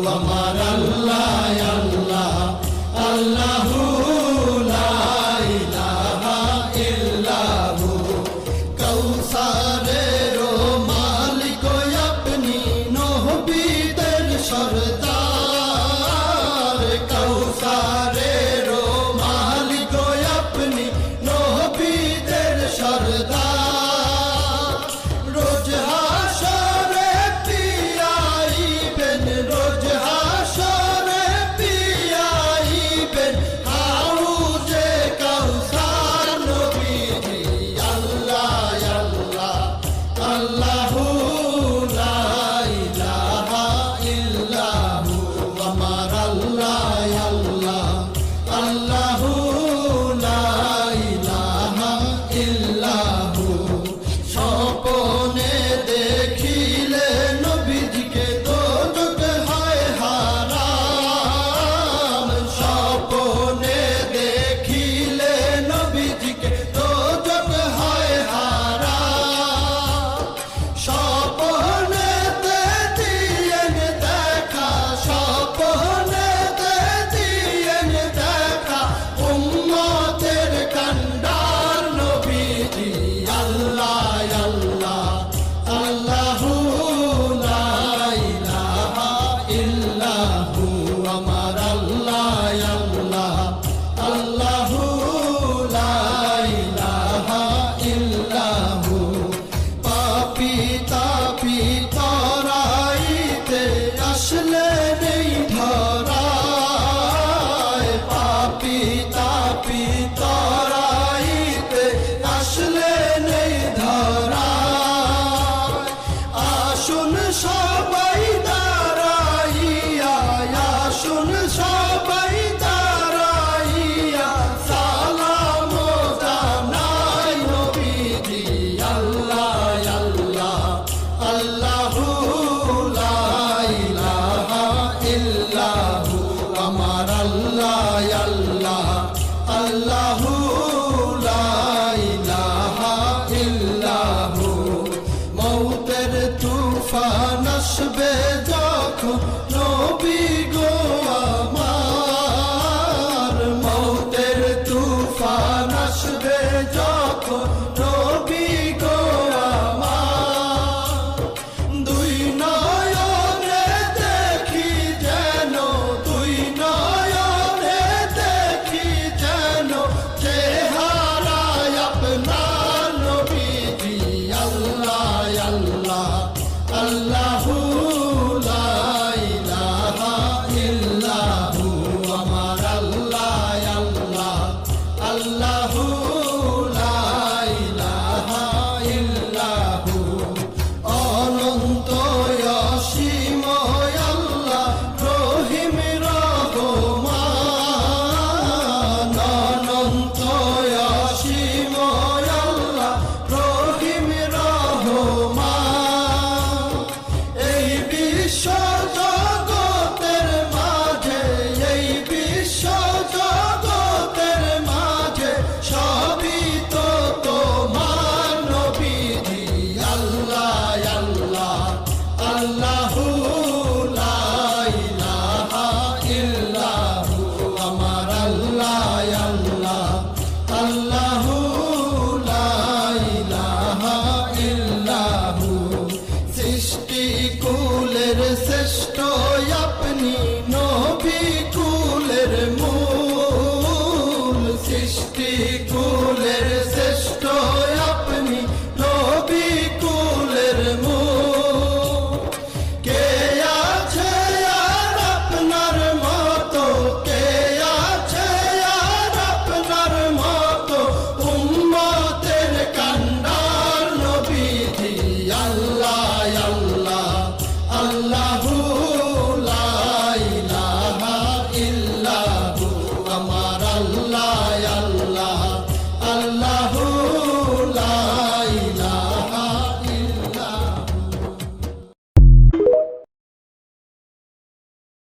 আমার আল্লাহ আল্লাহ আল্লাহু লা ইলাহা ইল্লাহু কাউসারের মালিক আপনি নবীদের সরদার কাউসারের মালিক আপনি নবীদের সরদার রোজ হাসরে পিয়াইবেন রোজ হাসরে পিয়াইবেন হাউজে কাউসার নবীজি আল্লাহ আল্লাহ আল্লাহু লা ইলাহা ইল্লাহু আমার আল্লাহ আল্লাহ আল্লাহু লা ইলাহা ইল্লাহু স্বপ্নে দেখিলে নবীজিকে দোজখ হয় হারাম স্বপ্নে দেখিলে নবীজিকে দোজখ হয় হারাম স্বপ্নেতে দিয়েন দেখা স্বপ্নেতে দিয়েন দেখা উম্মতের কান্ডার নবীজি আল্লাহ আল্লাহ আল্লাহু লা ইলাহা ইল্লাহু আমার আল্লাহ আল্লাহ আল্লাহু লা ইলাহা ইল্লাহু পাপী তাপী তরাইতে আসলে নেই ধরায় পাপী তাপী তরাইতে আসলে নেই ধরায় আসুন সবাই দাঁড়াইয়া আসুন সবাই দাঁড়াইয়া সালাম জানাই নবীজি আল্লাহ আল্লাহ আল্লাহু লা ইলাহা ইল্লাহু আমার আল্লাহ আল্লাহ আল্লাহু লা ইলাহা ইল্লাহু মৌতের তুফান আসবে যখন নবী গো আমার মৌতের তুফান আসবে যখন নবী গো আমার দুই নয়নে দেখি যেন দুই নয়নে দেখি যেন চেহারায় আপনার নবীজি আল্লাহ আল্লাহ আল্লাহু লা ইলাহা ইল্লাহু আমার আল্লাহ আল্লাহ আল্লাহু লা ইলাহা ইল্লাহু অনন্ত অসীম আল্লাহ রহিম রহমান অনন্ত অসীম আল্লাহ রহিম রহমান এই বিশ্ব জগতের মাঝে এই বিশ্ব জগতের মাঝে সবই তো তোমার নবীজি আল্লাহ আল্লাহ আল্লাহু লা ইলাহা ইল্লাহু আমার আল্লাহ আল্লাহ আল্লাহু লা ইলাহা ইল্লাহু সৃষ্টি কুলের শ্রেষ্ঠ আপনি নবী কুলের মূল সৃষ্টি কুলের শ্রেষ্ঠ আপনি নবী কুলের মূল কে আছে আর আপনার মতো কে আছে আর আপনার মতো উম্মতের কান্ডার নবীজি আল্লাহ আল্লাহ আল্লাহু লা ইলাহা ইল্লাহু আমার আল্লাহ